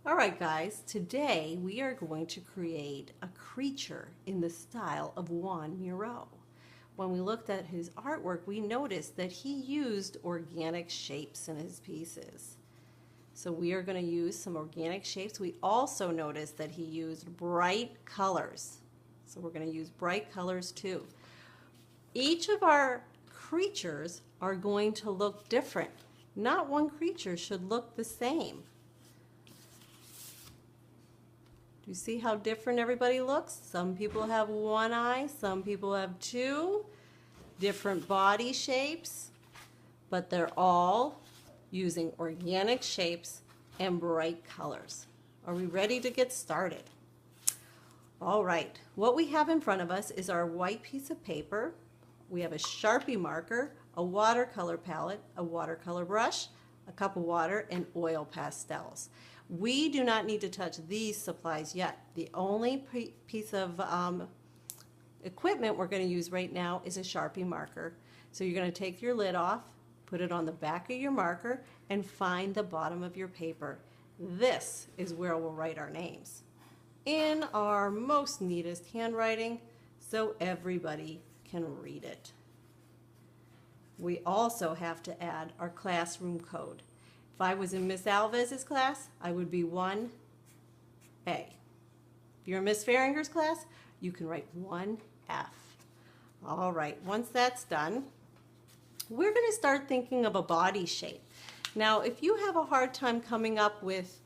All right, guys, today we are going to create a creature in the style of Juan Miró. When we looked at his artwork, we noticed that he used organic shapes in his pieces. So we are going to use some organic shapes. We also noticed that he used bright colors. So we're going to use bright colors too. Each of our creatures are going to look different. Not one creature should look the same. Do you see how different everybody looks? Some people have one eye, some people have two, different body shapes, but they're all using organic shapes and bright colors. Are we ready to get started? All right, what we have in front of us is our white piece of paper. We have a Sharpie marker, a watercolor palette, a watercolor brush, a cup of water, and oil pastels. We do not need to touch these supplies yet. The only piece of equipment we're going to use right now is a Sharpie marker. So you're going to take your lid off, put it on the back of your marker, and find the bottom of your paper. This is where we'll write our names in our most neatest handwriting so everybody can read it. We also have to add our classroom code. If I was in Miss Alvez's class, I would be 1A. If you're in Miss Farringer's class, you can write 1F. All right, once that's done, we're going to start thinking of a body shape. Now, if you have a hard time coming up with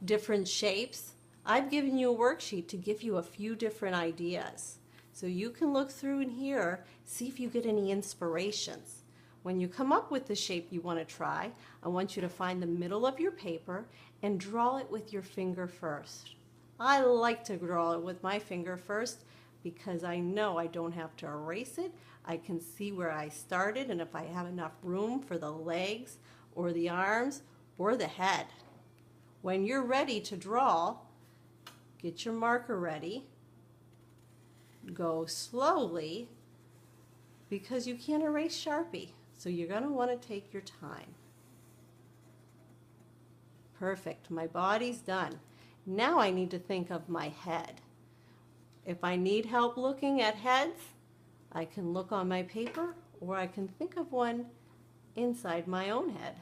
different shapes, I've given you a worksheet to give you a few different ideas. So you can look through in here, see if you get any inspirations. When you come up with the shape you want to try, I want you to find the middle of your paper and draw it with your finger first. I like to draw it with my finger first because I know I don't have to erase it. I can see where I started and if I have enough room for the legs or the arms or the head. When you're ready to draw, get your marker ready. Go slowly because you can't erase Sharpie. So you're going to want to take your time. Perfect. My body's done. Now I need to think of my head. If I need help looking at heads, I can look on my paper or I can think of one inside my own head.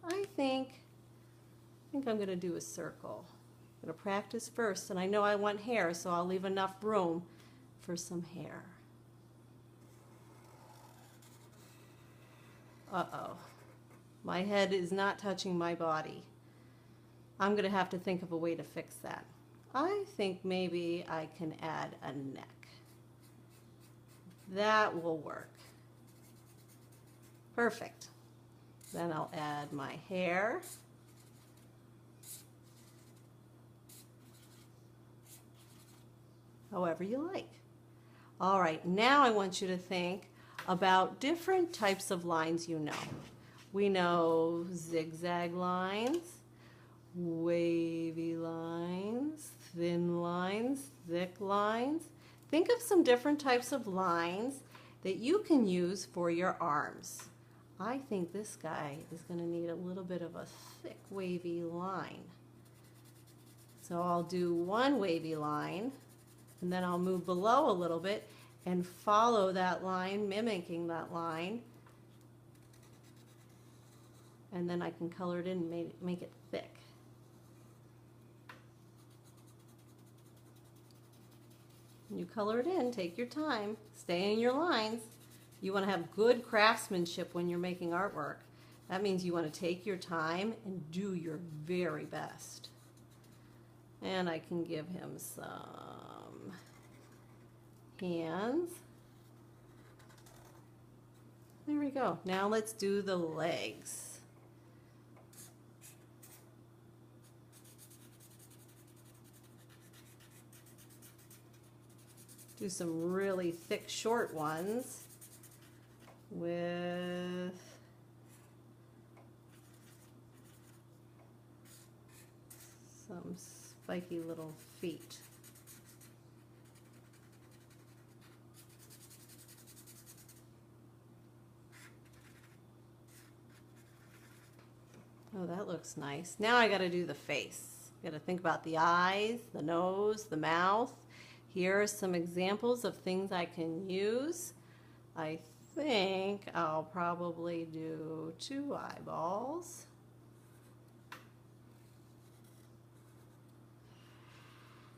I think I'm going to do a circle. I'm going to practice first, and I know I want hair, so I'll leave enough room for some hair. Uh-oh, my head is not touching my body. I'm going to have to think of a way to fix that. I think maybe I can add a neck. That will work. Perfect. Then I'll add my hair. However you like. All right, now I want you to think about different types of lines you know. We know zigzag lines, wavy lines, thin lines, thick lines. Think of some different types of lines that you can use for your arms. I think this guy is going to need a little bit of a thick wavy line. So I'll do one wavy line and then I'll move below a little bit and follow that line, mimicking that line. And then I can color it in and make it thick. When you color it in, take your time, stay in your lines. You want to have good craftsmanship when you're making artwork. That means you want to take your time and do your very best. And I can give him some hands. There we go. Now let's do the legs. Do some really thick short ones with some spiky little feet. Oh, that looks nice. Now I got to do the face. Got to think about the eyes, the nose, the mouth. Here are some examples of things I can use. I think I'll probably do 2 eyeballs.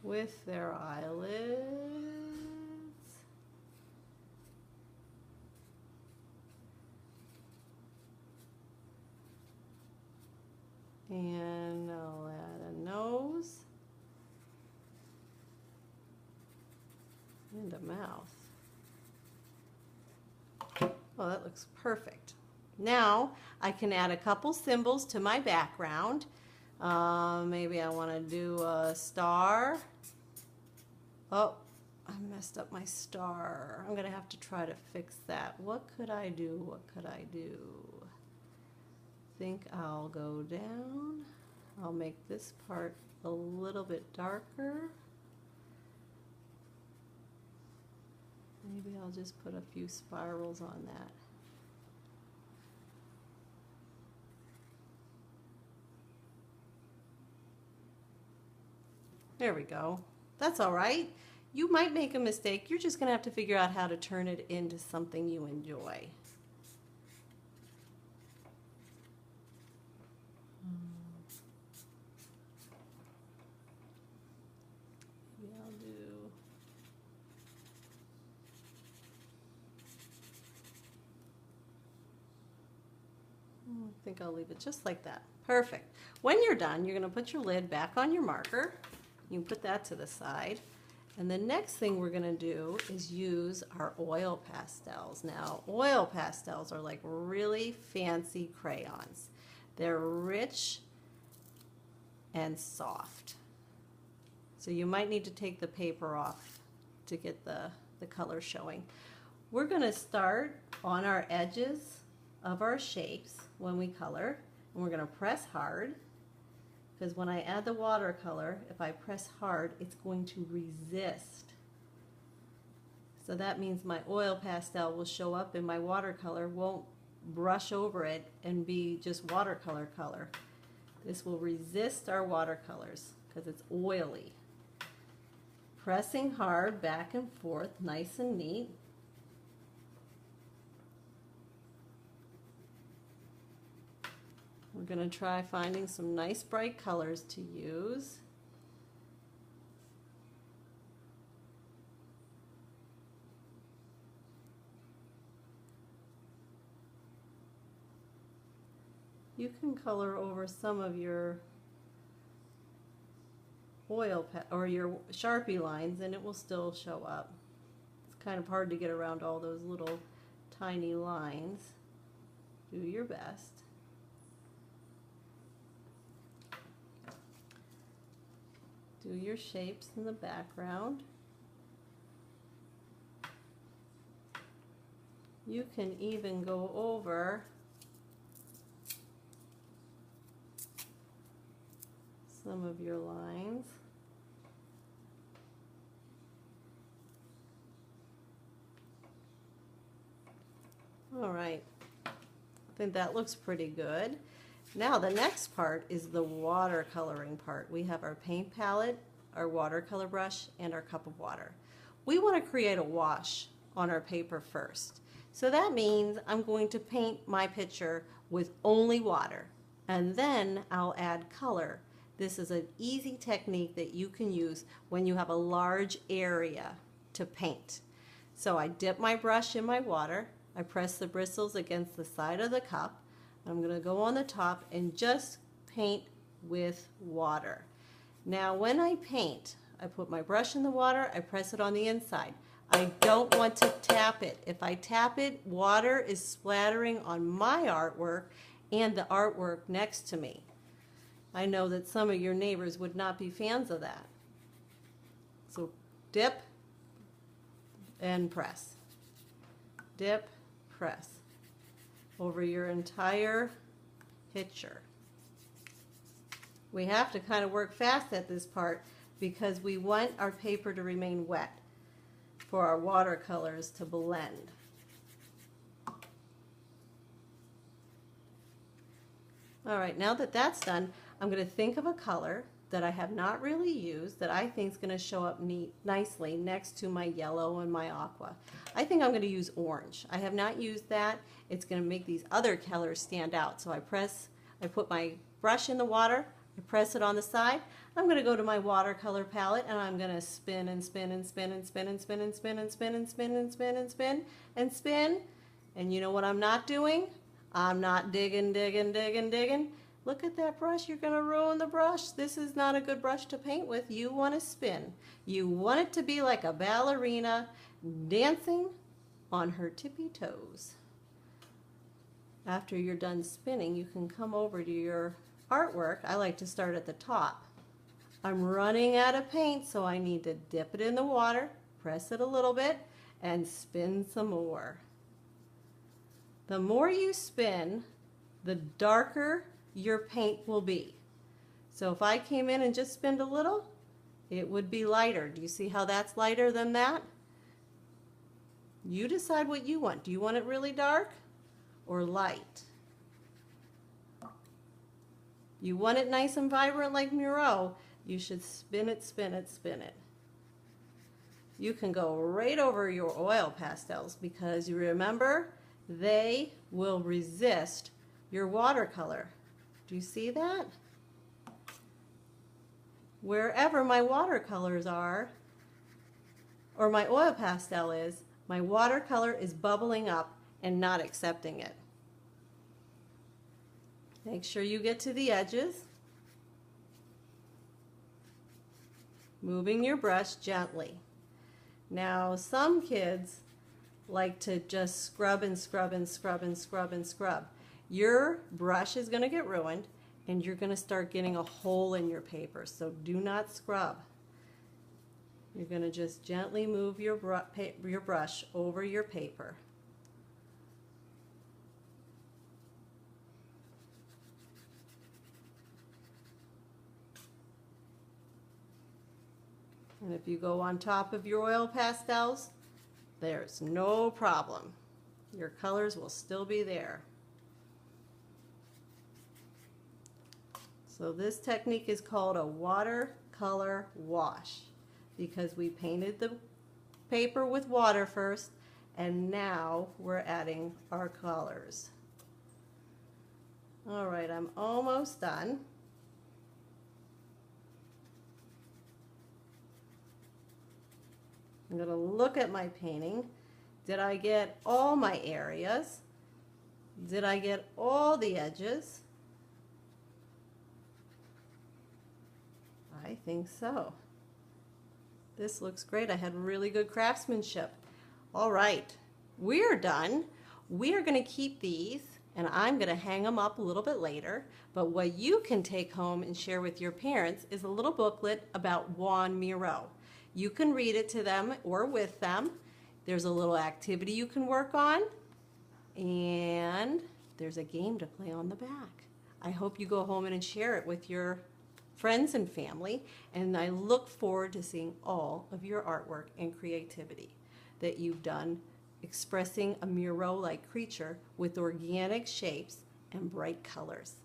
With their eyelids. And I'll add a nose and a mouth. Oh, that looks perfect. Now I can add a couple symbols to my background. Maybe I want to do a star. Oh, I messed up my star. I'm going to have to try to fix that. What could I do? What could I do? Think I'll go down. I'll make this part a little bit darker. Maybe I'll just put a few spirals on that. There we go. That's all right. You might make a mistake. You're just going to have to figure out how to turn it into something you enjoy. Maybe I'll do... I think I'll leave it just like that. Perfect. When you're done, you're going to put your lid back on your marker. You can put that to the side. And the next thing we're going to do is use our oil pastels. Now, oil pastels are like really fancy crayons. They're rich and soft. So you might need to take the paper off to get the color showing. We're going to start on our edges of our shapes when we color. And we're going to press hard. Because when I add the watercolor, if I press hard, it's going to resist. So that means my oil pastel will show up and my watercolor won't brush over it and be just watercolor color. This will resist our watercolors because it's oily. Pressing hard back and forth, nice and neat. We're going to try finding some nice bright colors to use. You can color over some of your oil or your Sharpie lines and it will still show up. It's kind of hard to get around all those little tiny lines. Do your best. Do your shapes in the background. You can even go over some of your lines. All right, I think that looks pretty good. Now the next part is the watercoloring part. We have our paint palette, our watercolor brush, and our cup of water. We want to create a wash on our paper first. So that means I'm going to paint my picture with only water, and then I'll add color. This is an easy technique that you can use when you have a large area to paint. So I dip my brush in my water, I press the bristles against the side of the cup. I'm going to go on the top and just paint with water. Now when I paint, I put my brush in the water, I press it on the inside. I don't want to tap it. If I tap it, water is splattering on my artwork and the artwork next to me. I know that some of your neighbors would not be fans of that. So dip and press. Dip, press over your entire picture. We have to kind of work fast at this part because we want our paper to remain wet for our watercolors to blend. All right, now that that's done, I'm going to think of a color that I have not really used that I think is going to show up nicely next to my yellow and my aqua. I think I'm going to use orange. I have not used that. It's going to make these other colors stand out. So I put my brush in the water, I press it on the side. I'm going to go to my watercolor palette and I'm going to spin and spin and spin and spin and spin and spin and spin and spin and spin and spin and spin. And you know what I'm not doing? I'm not digging, digging, digging, digging. Look at that brush, you're gonna ruin the brush. This is not a good brush to paint with. You wanna spin. You want it to be like a ballerina dancing on her tippy toes. After you're done spinning, you can come over to your artwork. I like to start at the top. I'm running out of paint, so I need to dip it in the water, press it a little bit, and spin some more. The more you spin, the darker your paint will be. So if I came in and just spinned a little, it would be lighter. Do you see how that's lighter than that? You decide what you want. Do you want it really dark or light? You want it nice and vibrant like Miró, you should spin it, spin it, spin it. You can go right over your oil pastels because you remember they will resist your watercolor. Do you see that? Wherever my watercolors are, or my oil pastel is, my watercolor is bubbling up and not accepting it. Make sure you get to the edges, moving your brush gently. Now, some kids like to just scrub and scrub and scrub and scrub and scrub. Your brush is going to get ruined and you're going to start getting a hole in your paper, so do not scrub. You're going to just gently move your brush over your paper. And if you go on top of your oil pastels, there's no problem. Your colors will still be there. So this technique is called a watercolor wash because we painted the paper with water first and now we're adding our colors. All right, I'm almost done. I'm going to look at my painting. Did I get all my areas? Did I get all the edges? I think so. This looks great. I had really good craftsmanship. All right, we're done. We are going to keep these and I'm going to hang them up a little bit later. But what you can take home and share with your parents is a little booklet about Joan Miró. You can read it to them or with them. There's a little activity you can work on and there's a game to play on the back. I hope you go home and share it with your friends and family, and I look forward to seeing all of your artwork and creativity that you've done expressing a Miró-like creature with organic shapes and bright colors.